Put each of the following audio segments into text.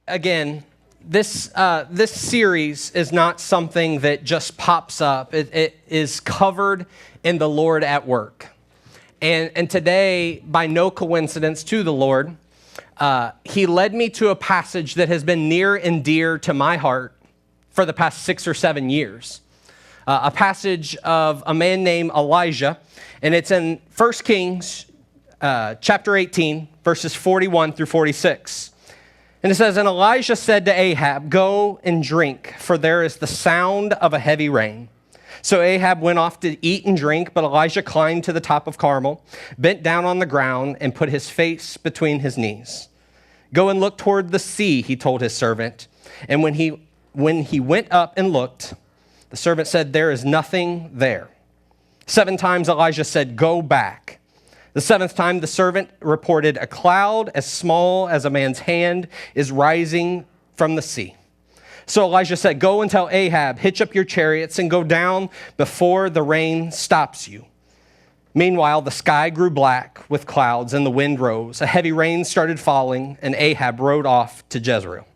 again, this series is not something that just pops up. It is covered in the Lord at work. And today, by no coincidence to the Lord, he led me to a passage that has been near and dear to my heart for the past 6 or 7 years. A passage of a man named Elijah, and it's in 1 Kings chapter 18, verses 41 through 46. And it says, "And Elijah said to Ahab, 'Go and drink, for there is the sound of a heavy rain.' So Ahab went off to eat and drink, but Elijah climbed to the top of Carmel, bent down on the ground, and put his face between his knees. 'Go and look toward the sea,' he told his servant. And when he went up and looked, the servant said, 'There is nothing there.' 7 times Elijah said, 'Go back.' The 7th time the servant reported, 'A cloud as small as a man's hand is rising from the sea.' So Elijah said, 'Go and tell Ahab, hitch up your chariots and go down before the rain stops you.' Meanwhile, the sky grew black with clouds and the wind rose. A heavy rain started falling, and Ahab rode off to Jezreel.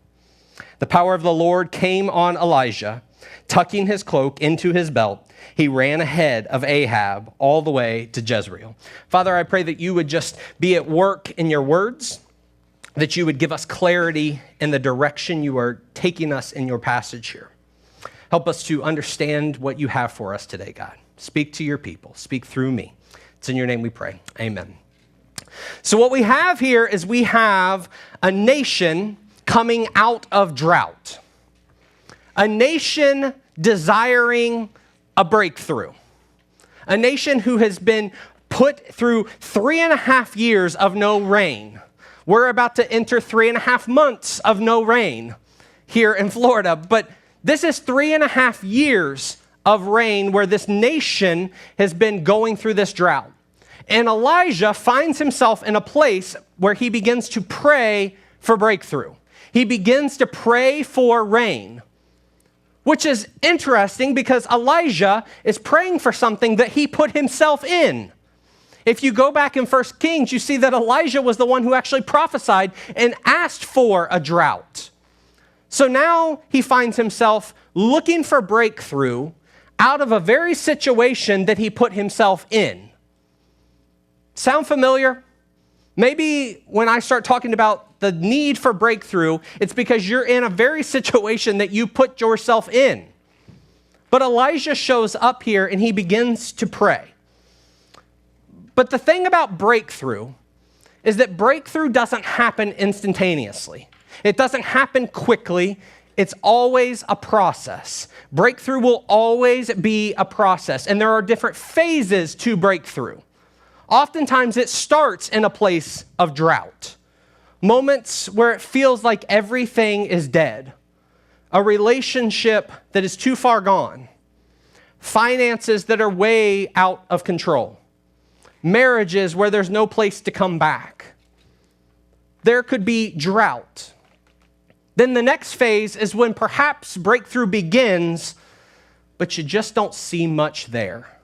The power of the Lord came on Elijah. Tucking his cloak into his belt, he ran ahead of Ahab all the way to Jezreel." Father, I pray that you would just be at work in your words, that you would give us clarity in the direction you are taking us in your passage here. Help us to understand what you have for us today, God. Speak to your people. Speak through me. It's in your name we pray. Amen. So what we have here is we have a nation coming out of drought. A nation desiring a breakthrough. A nation who has been put through 3.5 years of no rain. We're about to enter 3.5 months of no rain here in Florida. But this is 3.5 years of rain where this nation has been going through this drought. And Elijah finds himself in a place where he begins to pray for breakthrough. He begins to pray for rain. Which is interesting because Elijah is praying for something that he put himself in. If you go back in 1 Kings, you see that Elijah was the one who actually prophesied and asked for a drought. So now he finds himself looking for breakthrough out of a very situation that he put himself in. Sound familiar? Maybe when I start talking about the need for breakthrough, it's because you're in a very situation that you put yourself in. But Elijah shows up here and he begins to pray. But the thing about breakthrough is that breakthrough doesn't happen instantaneously. It doesn't happen quickly. It's always a process. Breakthrough will always be a process, and there are different phases to breakthrough. Oftentimes it starts in a place of drought. Moments where it feels like everything is dead. A relationship that is too far gone. Finances that are way out of control. Marriages where there's no place to come back. There could be drought. Then the next phase is when perhaps breakthrough begins, but you just don't see much there.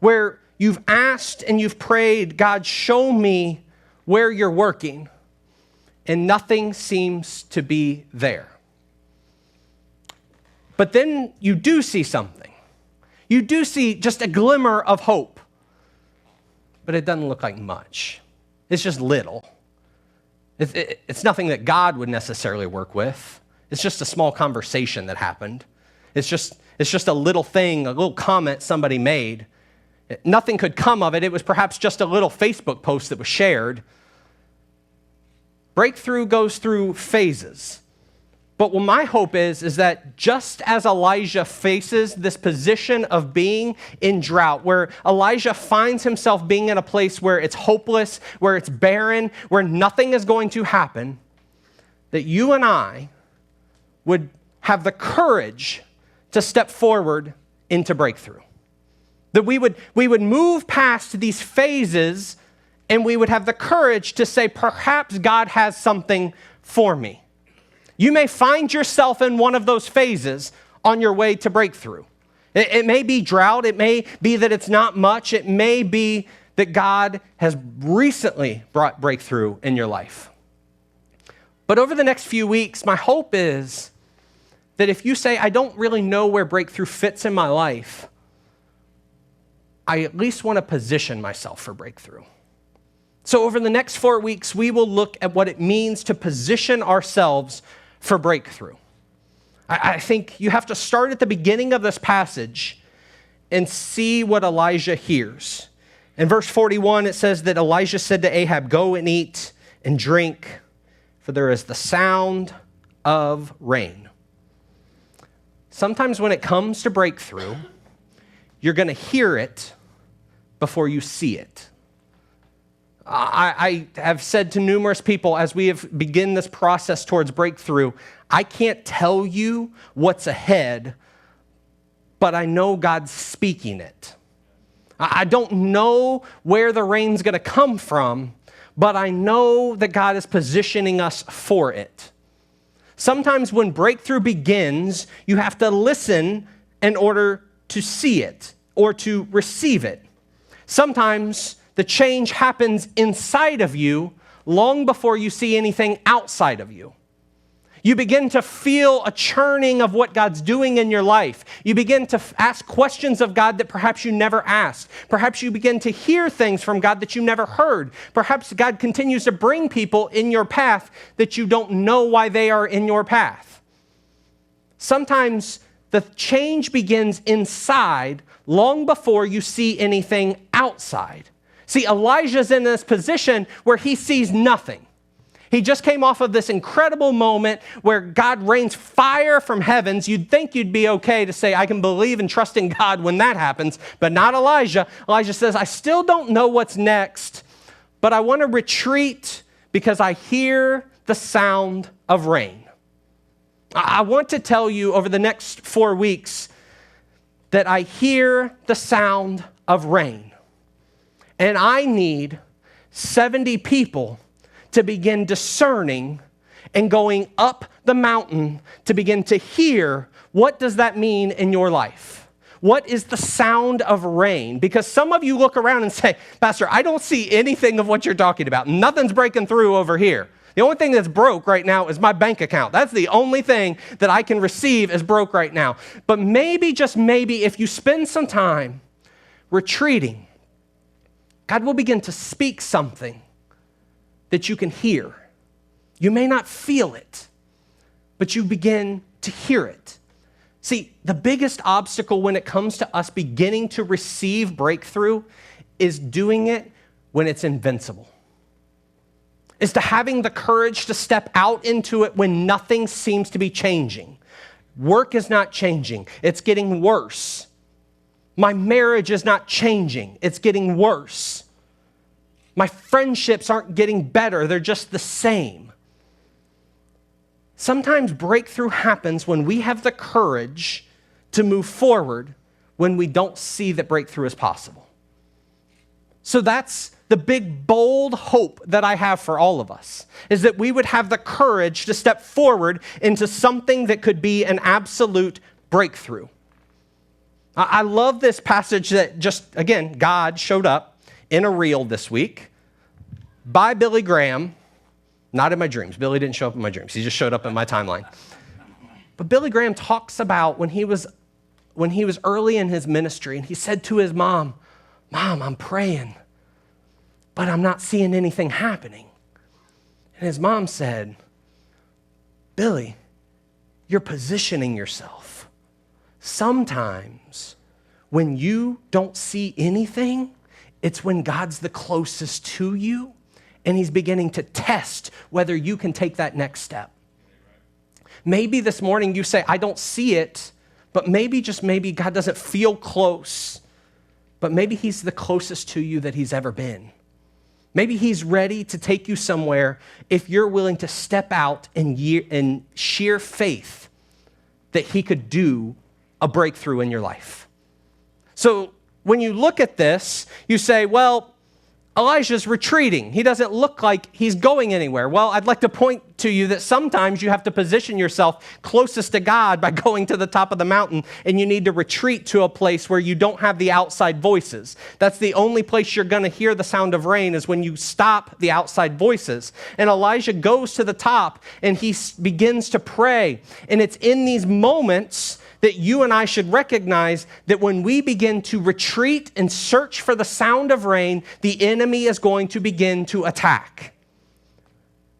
Where you've asked and you've prayed, God, show me where you're working. And nothing seems to be there. But then you do see something. You do see just a glimmer of hope. But it doesn't look like much. It's just little. It's nothing that God would necessarily work with. It's just a small conversation that happened. It's just a little thing, a little comment somebody made. Nothing could come of it. It was perhaps just a little Facebook post that was shared. Breakthrough goes through phases. But what my hope is that just as Elijah faces this position of being in drought, where Elijah finds himself being in a place where it's hopeless, where it's barren, where nothing is going to happen, that you and I would have the courage to step forward into breakthrough. That we would move past these phases and we would have the courage to say, perhaps God has something for me. You may find yourself in one of those phases on your way to breakthrough. It may be drought. It may be that it's not much. It may be that God has recently brought breakthrough in your life. But over the next few weeks, my hope is that if you say, I don't really know where breakthrough fits in my life, I at least want to position myself for breakthrough. So over the next 4 weeks, we will look at what it means to position ourselves for breakthrough. I think you have to start at the beginning of this passage and see what Elijah hears. In verse 41, it says that Elijah said to Ahab, go and eat and drink, for there is the sound of rain. Sometimes when it comes to breakthrough, you're going to hear it before you see it. I have said to numerous people as we have begun this process towards breakthrough, I can't tell you what's ahead, but I know God's speaking it. I don't know where the rain's going to come from, but I know that God is positioning us for it. Sometimes when breakthrough begins, you have to listen in order to see it or to receive it. Sometimes the change happens inside of you long before you see anything outside of you. You begin to feel a churning of what God's doing in your life. You begin to ask questions of God that perhaps you never asked. Perhaps you begin to hear things from God that you never heard. Perhaps God continues to bring people in your path that you don't know why they are in your path. Sometimes the change begins inside long before you see anything outside. See, Elijah's in this position where he sees nothing. He just came off of this incredible moment where God rains fire from heavens. You'd think you'd be okay to say, I can believe and trust in God when that happens, but not Elijah. Elijah says, I still don't know what's next, but I want to retreat because I hear the sound of rain. I want to tell you over the next 4 weeks that I hear the sound of rain. And I need 70 people to begin discerning and going up the mountain to begin to hear what does that mean in your life? What is the sound of rain? Because some of you look around and say, Pastor, I don't see anything of what you're talking about. Nothing's breaking through over here. The only thing that's broke right now is my bank account. That's the only thing that I can receive is broke right now. But maybe, just maybe, if you spend some time retreating, God will begin to speak something that you can hear. You may not feel it, but you begin to hear it. See, the biggest obstacle when it comes to us beginning to receive breakthrough is doing it when it's invincible. Is to having the courage to step out into it when nothing seems to be changing. Work is not changing. It's getting worse. My marriage is not changing. It's getting worse. My friendships aren't getting better. They're just the same. Sometimes breakthrough happens when we have the courage to move forward when we don't see that breakthrough is possible. So that's the big, bold hope that I have for all of us, is that we would have the courage to step forward into something that could be an absolute breakthrough. I love this passage that just, again, God showed up in a reel this week by Billy Graham, not in my dreams. Billy didn't show up in my dreams. He just showed up in my timeline. But Billy Graham talks about when he was early in his ministry, and he said to his mom, Mom, I'm praying, but I'm not seeing anything happening. And his mom said, Billy, you're positioning yourself. Sometimes when you don't see anything, it's when God's the closest to you and he's beginning to test whether you can take that next step. Maybe this morning you say, I don't see it, but maybe, just maybe, God doesn't feel close, but maybe he's the closest to you that he's ever been. Maybe he's ready to take you somewhere if you're willing to step out in sheer faith that he could do a breakthrough in your life. So when you look at this, you say, well, Elijah's retreating. He doesn't look like he's going anywhere. Well, I'd like to point to you that sometimes you have to position yourself closest to God by going to the top of the mountain, and you need to retreat to a place where you don't have the outside voices. That's the only place you're going to hear the sound of rain, is when you stop the outside voices. And Elijah goes to the top and he begins to pray. And it's in these moments that you and I should recognize that when we begin to retreat and search for the sound of rain, the enemy is going to begin to attack.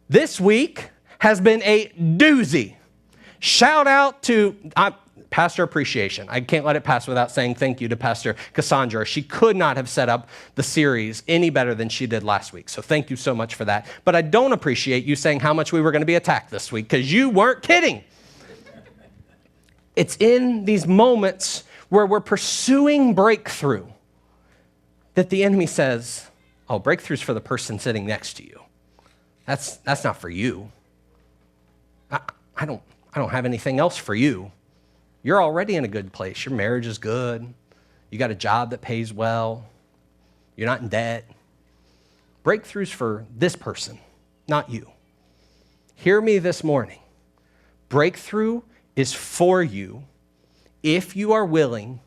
This week has been a doozy. Shout out to Pastor Appreciation. I can't let it pass without saying thank you to Pastor Cassandra. She could not have set up the series any better than she did last week. So thank you so much for that. But I don't appreciate you saying how much we were going to be attacked this week, because you weren't kidding. It's in these moments where we're pursuing breakthrough that the enemy says, oh, breakthrough's for the person sitting next to you. That's not for you. I don't have anything else for you. You're already in a good place. Your marriage is good. You got a job that pays well. You're not in debt. Breakthrough's for this person, not you. Hear me this morning. Breakthrough is for you if you are willing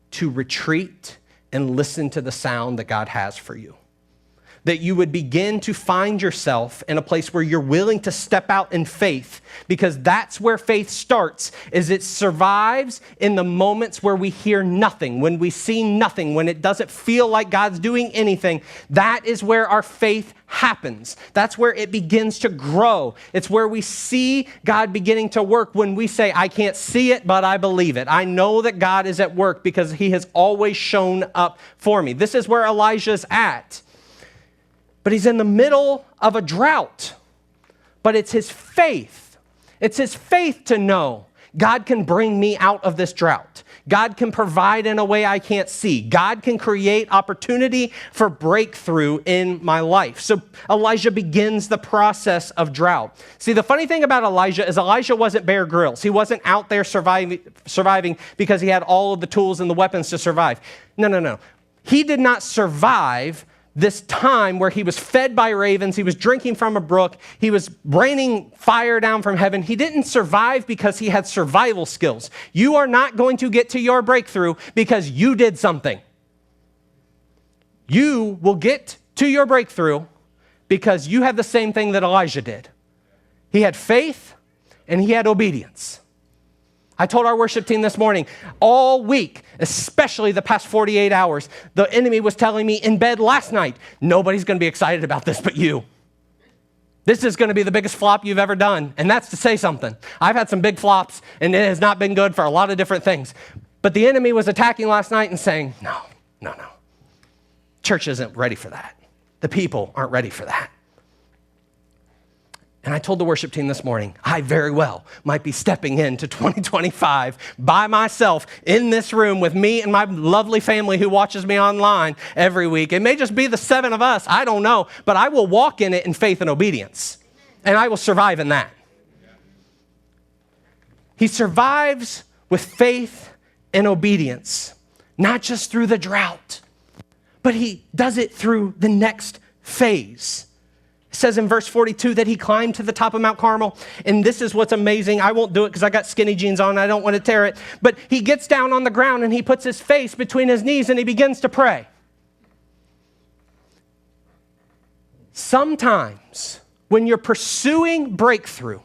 to retreat and listen to the sound that God has for you. That you would begin to find yourself in a place where you're willing to step out in faith, because that's where faith starts, is it survives in the moments where we hear nothing, when we see nothing, when it doesn't feel like God's doing anything. That is where our faith happens. That's where it begins to grow. It's where we see God beginning to work, when we say, I can't see it, but I believe it. I know that God is at work because he has always shown up for me. This is where Elijah's at. But he's in the middle of a drought. But it's his faith. It's his faith to know God can bring me out of this drought. God can provide in a way I can't see. God can create opportunity for breakthrough in my life. So Elijah begins the process of drought. See, the funny thing about Elijah is Elijah wasn't Bear Grylls. He wasn't out there surviving because he had all of the tools and the weapons to survive. No. He did not survive this time where he was fed by ravens, he was drinking from a brook, he was raining fire down from heaven. He didn't survive because he had survival skills. You are not going to get to your breakthrough because you did something. You will get to your breakthrough because you have the same thing that Elijah did. He had faith and he had obedience. I told our worship team this morning, all week, especially the past 48 hours, the enemy was telling me in bed last night, nobody's going to be excited about this but you. This is going to be the biggest flop you've ever done. And that's to say something. I've had some big flops, and it has not been good for a lot of different things. But the enemy was attacking last night and saying, no. Church isn't ready for that. The people aren't ready for that. And I told the worship team this morning, I very well might be stepping into 2025 by myself in this room with me and my lovely family who watches me online every week. It may just be the 7 of us, I don't know, but I will walk in it in faith and obedience, and I will survive in that. He survives with faith and obedience, not just through the drought, but he does it through the next phase. It says in verse 42 that he climbed to the top of Mount Carmel. And this is what's amazing. I won't do it because I got skinny jeans on. I don't want to tear it. But he gets down on the ground and he puts his face between his knees and he begins to pray. Sometimes when you're pursuing breakthrough,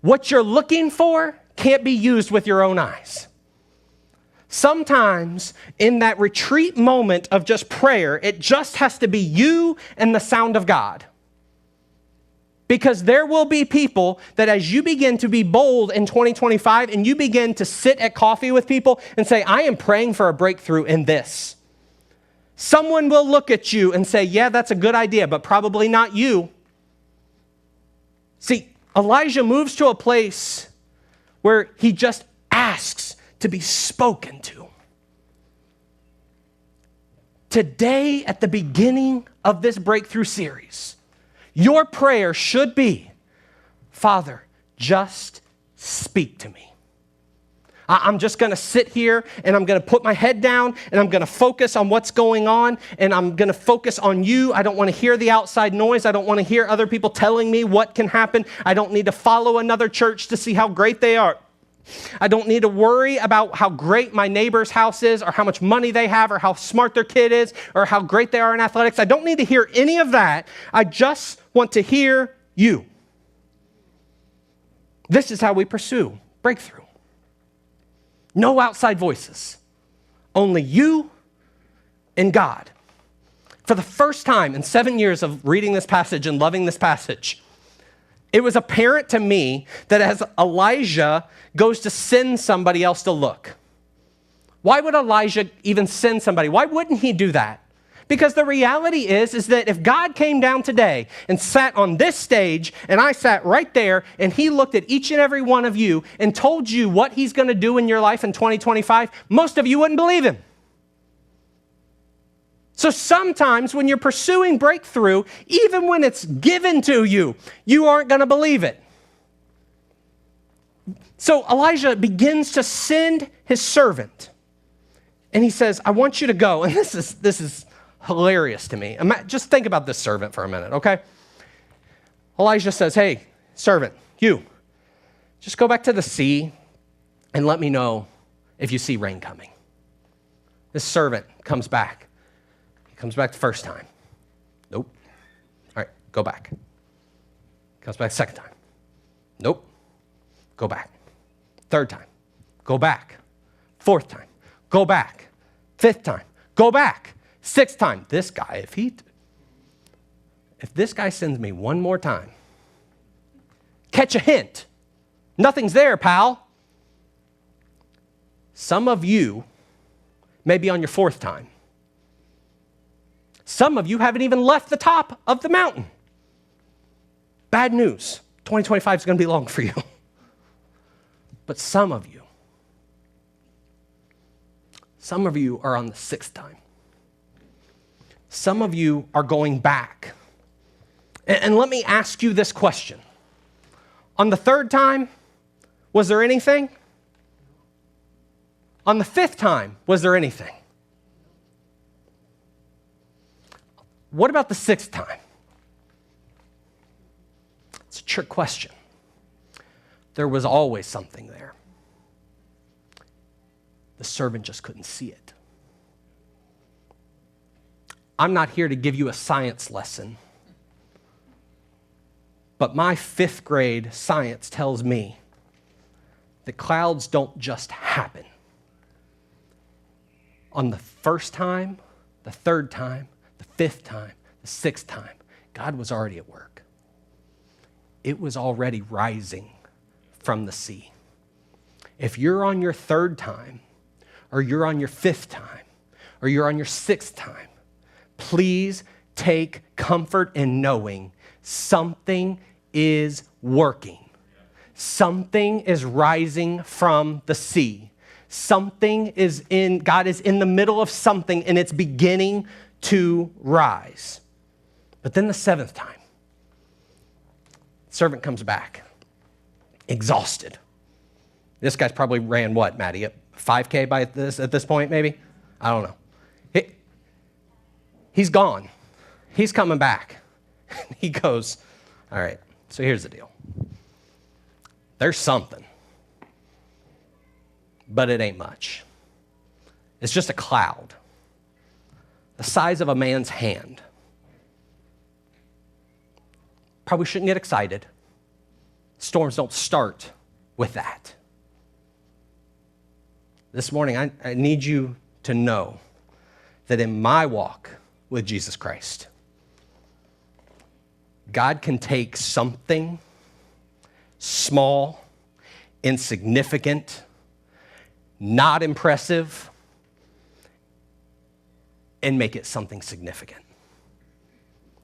what you're looking for can't be used with your own eyes. Sometimes in that retreat moment of just prayer, it just has to be you and the sound of God. Because there will be people that as you begin to be bold in 2025 and you begin to sit at coffee with people and say, I am praying for a breakthrough in this. Someone will look at you and say, yeah, that's a good idea, but probably not you. See, Elijah moves to a place where he just asks to be spoken to. Today, at the beginning of this breakthrough series, your prayer should be, Father, just speak to me. I'm just going to sit here and I'm going to put my head down and I'm going to focus on what's going on and I'm going to focus on you. I don't want to hear the outside noise. I don't want to hear other people telling me what can happen. I don't need to follow another church to see how great they are. I don't need to worry about how great my neighbor's house is or how much money they have or how smart their kid is or how great they are in athletics. I don't need to hear any of that. I just want to hear you. This is how we pursue breakthrough. No outside voices, only you and God. For the first time in 7 years of reading this passage and loving this passage, it was apparent to me that as Elijah goes to send somebody else to look, why would Elijah even send somebody? Why wouldn't he do that? Because the reality is that if God came down today and sat on this stage and I sat right there and he looked at each and every one of you and told you what he's going to do in your life in 2025, most of you wouldn't believe him. So sometimes when you're pursuing breakthrough, even when it's given to you, you aren't going to believe it. So Elijah begins to send his servant and he says, I want you to go. And this is hilarious to me. Just think about this servant for a minute, okay? Elijah says, hey, servant, you, just go back to the sea and let me know if you see rain coming. This servant comes back. He comes back the first time. Nope. All right, go back. Comes back the second time. Nope. Go back. Third time. Go back. Fourth time. Go back. Fifth time. Go back. Sixth time, this guy, if this guy sends me one more time, catch a hint. Nothing's there, pal. Some of you may be on your fourth time. Some of you haven't even left the top of the mountain. Bad news. 2025 is going to be long for you. But some of you are on the sixth time. Some of you are going back. And let me ask you this question. On the third time, was there anything? On the fifth time, was there anything? What about the sixth time? It's a trick question. There was always something there. The servant just couldn't see it. I'm not here to give you a science lesson, but my 5th grade science tells me that clouds don't just happen. On the first time, the third time, the 5th time, the 6th time, God was already at work. It was already rising from the sea. If you're on your 3rd time, or you're on your 5th time, or you're on your 6th time, please take comfort in knowing something is working. Something is rising from the sea. God is in the middle of something and it's beginning to rise. But then the 7th time, servant comes back, exhausted. This guy's probably ran what, Maddie? 5K at this point, maybe? I don't know. He's gone. He's coming back. He goes, all right, so here's the deal. There's something, but it ain't much. It's just a cloud, the size of a man's hand. Probably shouldn't get excited. Storms don't start with that. This morning, I need you to know that in my walk with Jesus Christ, God can take something small, insignificant, not impressive, and make it something significant.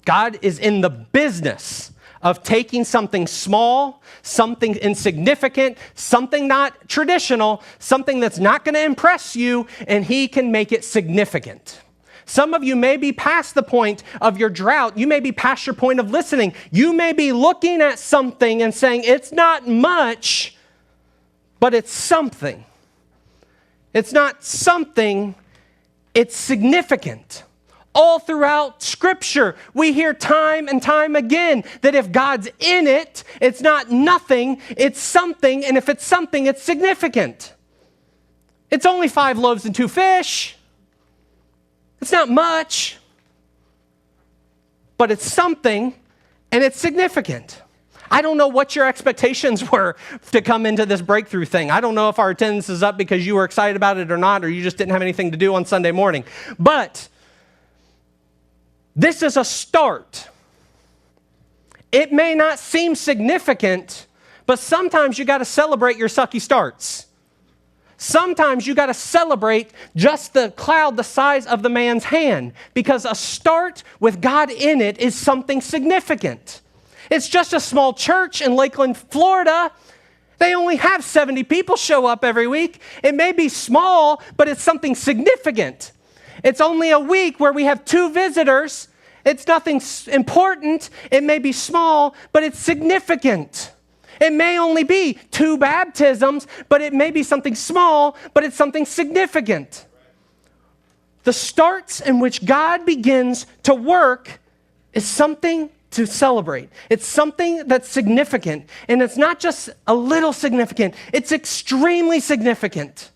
God is in the business of taking something small, something insignificant, something not traditional, something that's not going to impress you, and he can make it significant. Some of you may be past the point of your drought. You may be past your point of listening. You may be looking at something and saying, it's not much, but it's something. It's not something, it's significant. All throughout Scripture, we hear time and time again that if God's in it, it's not nothing, it's something, and if it's something, it's significant. It's only 5 loaves and 2 fish. It's not much, but it's something, and it's significant. I don't know what your expectations were to come into this breakthrough thing. I don't know if our attendance is up because you were excited about it or not, or you just didn't have anything to do on Sunday morning. But this is a start. It may not seem significant, but sometimes you got to celebrate your sucky starts. Sometimes you got to celebrate just the cloud the size of the man's hand, because a start with God in it is something significant. It's just a small church in Lakeland, Florida. They only have 70 people show up every week. It may be small, but it's something significant. It's only a week where we have 2 visitors. It's nothing important. It may be small, but it's significant. It may only be 2 baptisms, but it may be something small, but it's something significant. The starts in which God begins to work is something to celebrate. It's something that's significant, and it's not just a little significant. It's extremely significant.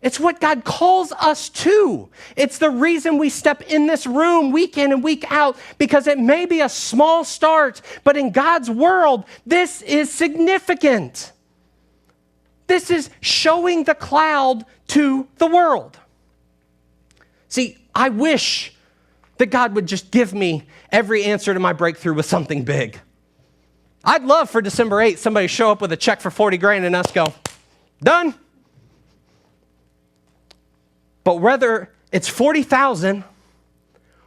It's what God calls us to. It's the reason we step in this room week in and week out, because it may be a small start, but in God's world, this is significant. This is showing the cloud to the world. See, I wish that God would just give me every answer to my breakthrough with something big. I'd love for December 8th, somebody show up with a check for 40 grand and us go, done. But whether it's 40,000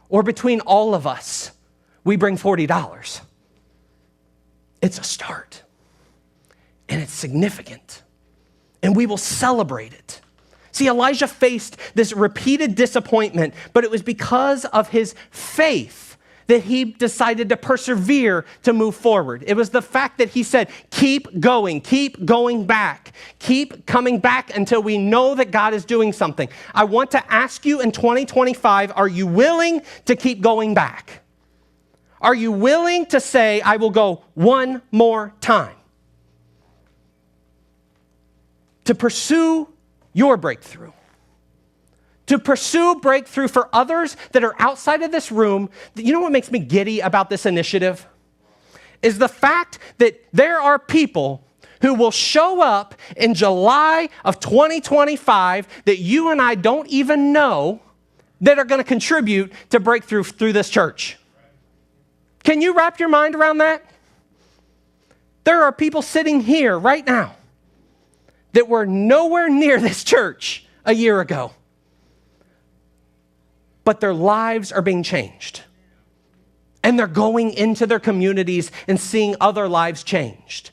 or between all of us, we bring $40. It's a start. And it's significant. And we will celebrate it. See, Elijah faced this repeated disappointment, but it was because of his faith that he decided to persevere to move forward. It was the fact that he said, keep going back, keep coming back until we know that God is doing something. I want to ask you in 2025, are you willing to keep going back? Are you willing to say, I will go one more time? To pursue your breakthrough. To pursue breakthrough for others that are outside of this room. You know what makes me giddy about this initiative? Is the fact that there are people who will show up in July of 2025 that you and I don't even know that are going to contribute to breakthrough through this church. Can you wrap your mind around that? There are people sitting here right now that were nowhere near this church a year ago. But their lives are being changed. And they're going into their communities and seeing other lives changed.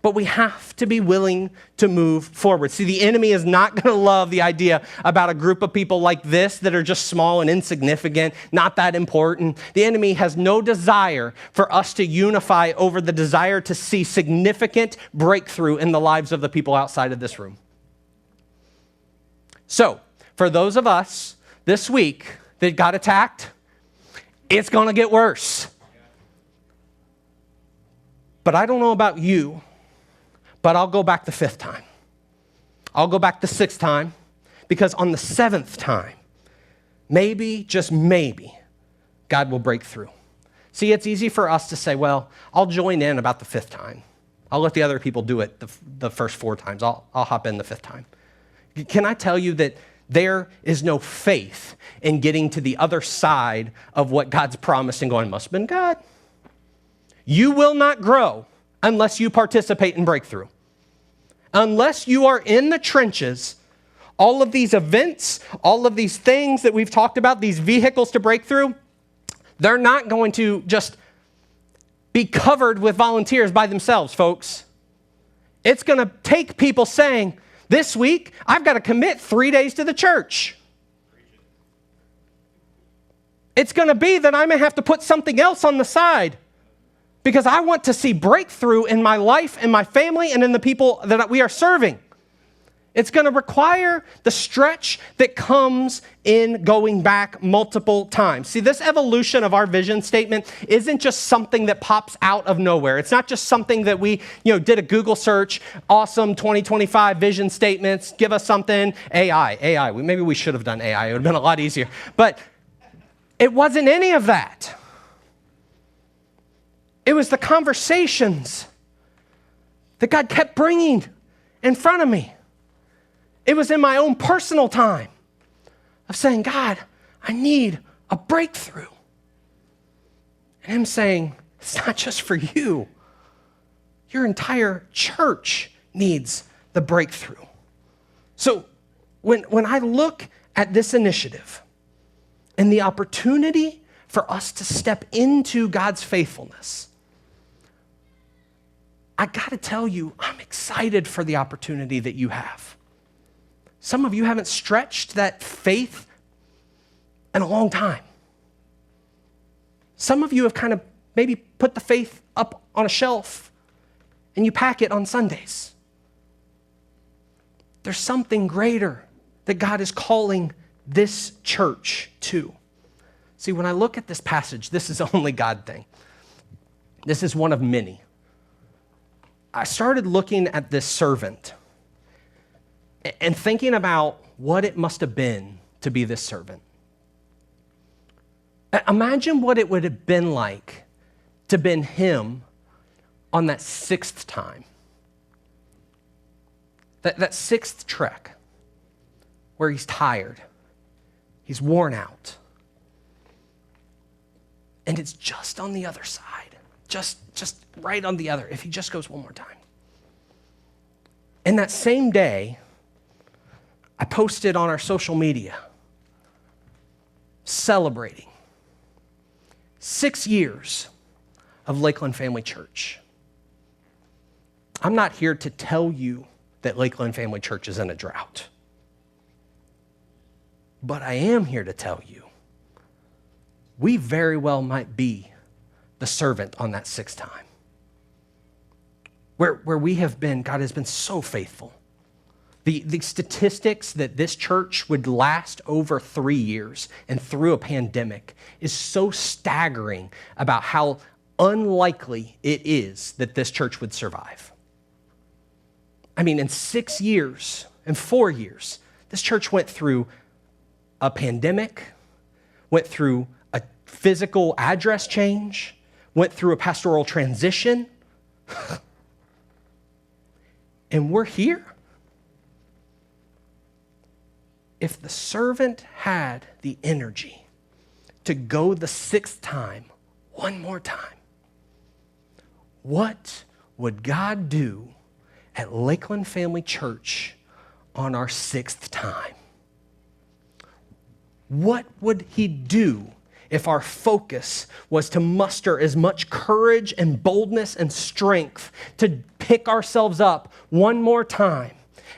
But we have to be willing to move forward. See, the enemy is not going to love the idea about a group of people like this that are just small and insignificant, not that important. The enemy has no desire for us to unify over the desire to see significant breakthrough in the lives of the people outside of this room. So, for those of us this week that got attacked, it's going to get worse. But I don't know about you, but I'll go back the 5th time. I'll go back the 6th time, because on the 7th time, maybe, just maybe, God will break through. See, it's easy for us to say, well, I'll join in about the 5th time. I'll let the other people do it the first 4 times. I'll hop in the 5th time. Can I tell you that there is no faith in getting to the other side of what God's promised and going, must have been God. You will not grow unless you participate in breakthrough. Unless you are in the trenches, all of these events, all of these things that we've talked about, these vehicles to breakthrough, they're not going to just be covered with volunteers by themselves, folks. It's going to take people saying, this week, I've got to commit 3 days to the church. It's going to be that I may have to put something else on the side because I want to see breakthrough in my life, in my family, and in the people that we are serving. It's going to require the stretch that comes in going back multiple times. See, this evolution of our vision statement isn't just something that pops out of nowhere. It's not just something that we, did a Google search, awesome 2025 vision statements, give us something, AI. Maybe we should have done AI. It would have been a lot easier. But it wasn't any of that. It was the conversations that God kept bringing in front of me. It was in my own personal time of saying, God, I need a breakthrough. And him saying, it's not just for you. Your entire church needs the breakthrough. So when I look at this initiative and the opportunity for us to step into God's faithfulness, I got to tell you, I'm excited for the opportunity that you have. Some of you haven't stretched that faith in a long time. Some of you have kind of maybe put the faith up on a shelf and you pack it on Sundays. There's something greater that God is calling this church to. See, when I look at this passage, this is only God thing. This is one of many. I started looking at this servant and thinking about what it must have been to be this servant. Imagine what it would have been like to have been him on that sixth time. That sixth trek where he's tired, he's worn out, and it's just on the other side, just right on the other, if he just goes one more time. And that same day, I posted on our social media, celebrating 6 years of Lakeland Family Church. I'm not here to tell you that Lakeland Family Church is in a drought. But I am here to tell you, we very well might be the servant on that sixth time. Where we have been, God has been so faithful. The statistics that this church would last over 3 years and through a pandemic is so staggering about how unlikely it is that this church would survive. I mean, in 6 years, in 4 years, this church went through a pandemic, went through a physical address change, went through a pastoral transition, and we're here. If the servant had the energy to go the sixth time, one more time, what would God do at Lakeland Family Church on our sixth time? What would he do if our focus was to muster as much courage and boldness and strength to pick ourselves up one more time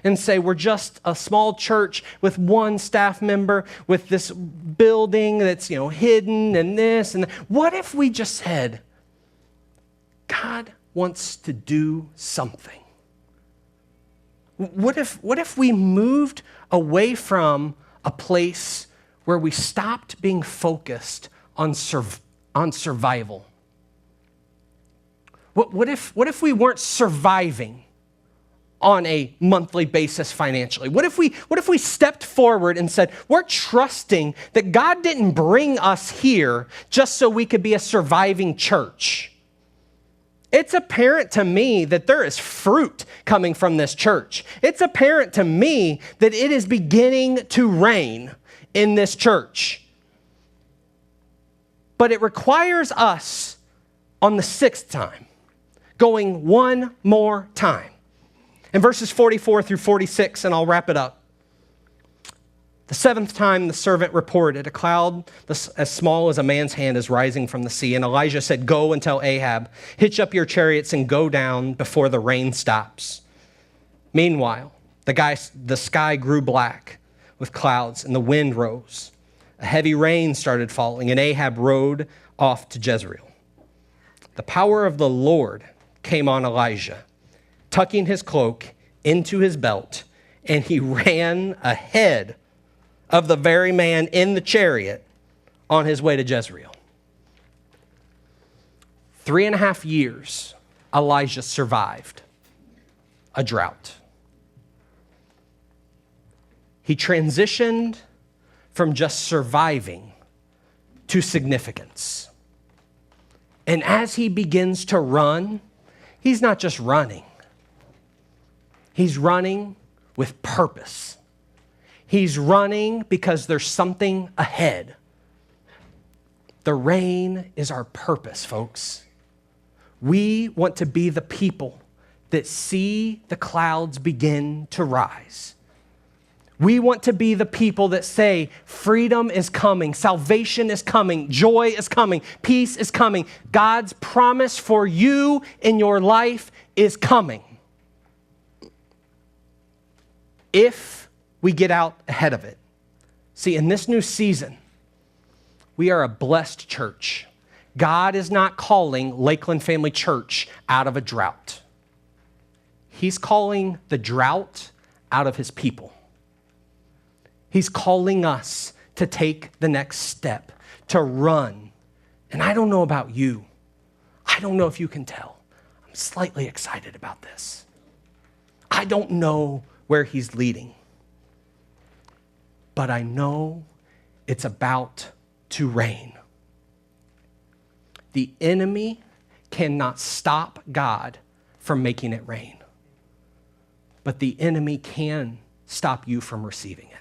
and say, we're just a small church with one staff member, with this building that's, hidden and this and that. What if we just said, God wants to do something? What if we moved away from a place where we stopped being focused on survival? What if we weren't surviving on a monthly basis financially? What if we stepped forward and said, we're trusting that God didn't bring us here just so we could be a surviving church? It's apparent to me that there is fruit coming from this church. It's apparent to me that it is beginning to rain in this church. But it requires us on the sixth time, going one more time. In verses 44 through 46, and I'll wrap it up. The seventh time the servant reported, a cloud as small as a man's hand is rising from the sea. And Elijah said, go and tell Ahab, hitch up your chariots and go down before the rain stops. Meanwhile, the sky grew black with clouds and the wind rose. A heavy rain started falling and Ahab rode off to Jezreel. The power of the Lord came on Elijah, tucking his cloak into his belt and he ran ahead of the very man in the chariot on his way to Jezreel. 3.5 years, Elijah survived a drought. He transitioned from just surviving to significance. And as he begins to run, he's not just running. He's running with purpose. He's running because there's something ahead. The rain is our purpose, folks. We want to be the people that see the clouds begin to rise. We want to be the people that say, freedom is coming, salvation is coming, joy is coming, peace is coming. God's promise for you in your life is coming. If we get out ahead of it. See, in this new season, we are a blessed church. God is not calling Lakeland Family Church out of a drought. He's calling the drought out of his people. He's calling us to take the next step, to run. And I don't know about you. I don't know if you can tell. I'm slightly excited about this. I don't know where he's leading. But I know it's about to rain. The enemy cannot stop God from making it rain. But the enemy can stop you from receiving it.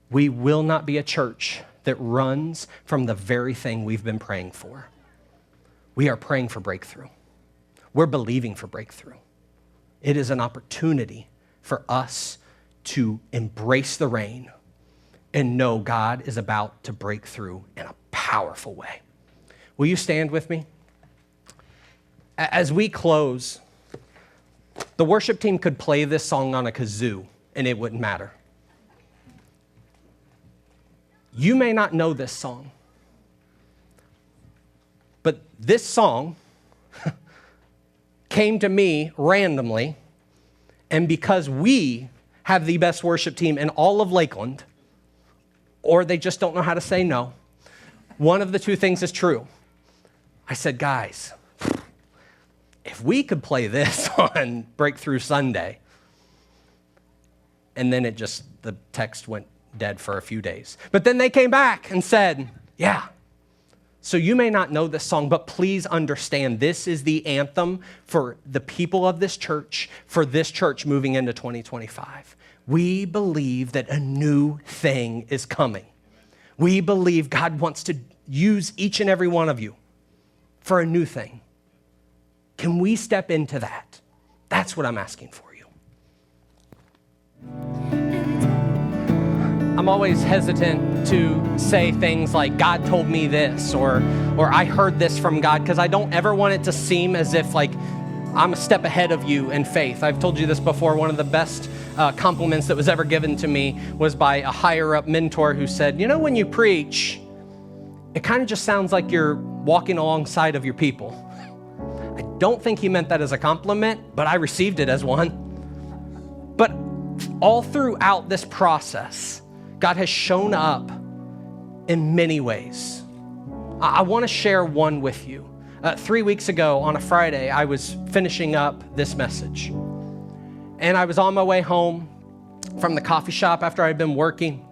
We will not be a church that runs from the very thing we've been praying for. We are praying for breakthrough. We're believing for breakthrough. It is an opportunity for us to embrace the rain and know God is about to break through in a powerful way. Will you stand with me? As we close, the worship team could play this song on a kazoo and it wouldn't matter. You may not know this song, but this song came to me randomly, and because we have the best worship team in all of Lakeland, or they just don't know how to say no, one of the two things is true. I said, guys, if we could play this on Breakthrough Sunday, and then the text went dead for a few days. But then they came back and said, yeah, so you may not know this song, but please understand this is the anthem for the people of this church, for this church moving into 2025. We believe that a new thing is coming. We believe God wants to use each and every one of you for a new thing. Can we step into that? That's what I'm asking for you. I'm always hesitant to say things like, God told me this, or I heard this from God, because I don't ever want it to seem as if like I'm a step ahead of you in faith. I've told you this before. One of the best compliments that was ever given to me was by a higher up mentor who said, you know, when you preach, it kind of just sounds like you're walking alongside of your people. I don't think he meant that as a compliment, but I received it as one. But all throughout this process, God has shown up in many ways. I want to share one with you. 3 weeks ago on a Friday, I was finishing up this message. And I was on my way home from the coffee shop after I'd been working.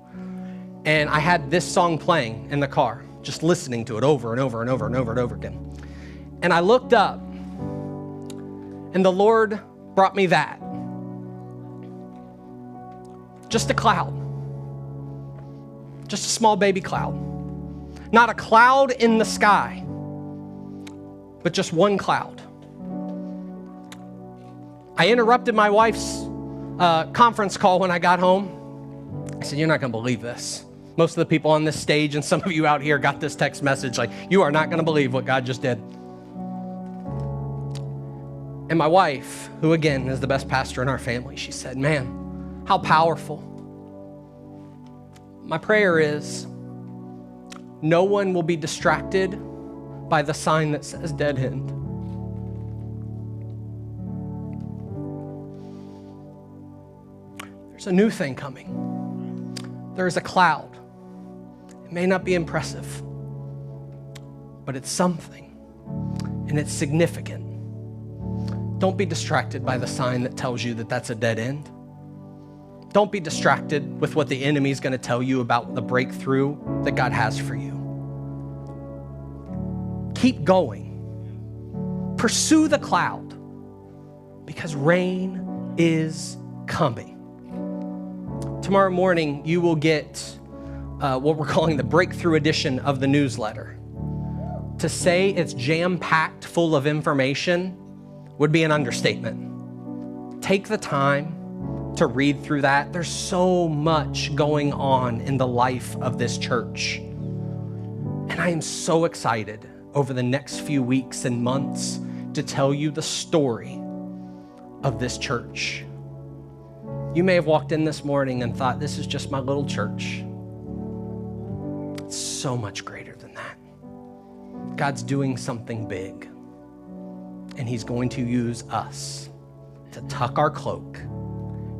And I had this song playing in the car, just listening to it over and over and over and over and over again. And I looked up, and the Lord brought me that. Just a cloud. Just a small baby cloud. Not a cloud in the sky, but just one cloud. I interrupted my wife's conference call when I got home. I said, you're not going to believe this. Most of the people on this stage and some of you out here got this text message like, you are not going to believe what God just did. And my wife, who again is the best pastor in our family, she said, man, how powerful. My prayer is no one will be distracted by the sign that says dead end. There's a new thing coming. There is a cloud. It may not be impressive, but it's something, and it's significant. Don't be distracted by the sign that tells you that that's a dead end. Don't be distracted with what the enemy is going to tell you about the breakthrough that God has for you. Keep going. Pursue the cloud, because rain is coming. Tomorrow morning, you will get what we're calling the breakthrough edition of the newsletter. To say it's jam-packed full of information would be an understatement. Take the time to read through that. There's so much going on in the life of this church. And I am so excited over the next few weeks and months to tell you the story of this church. You may have walked in this morning and thought, this is just my little church. It's so much greater than that. God's doing something big, and he's going to use us to tuck our cloak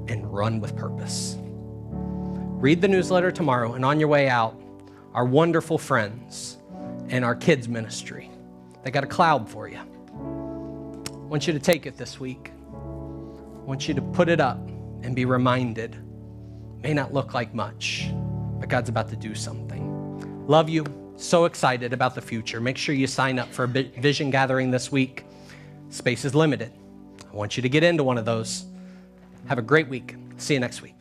and run with purpose. Read the newsletter tomorrow, and on your way out, our wonderful friends and our kids ministry, they got a cloud for you. I want you to take it this week. I want you to put it up and be reminded. It may not look like much, but God's about to do something. Love you. So excited about the future. Make sure you sign up for a vision gathering this week. Space is limited. I want you to get into one of those. Have a great week. See you next week.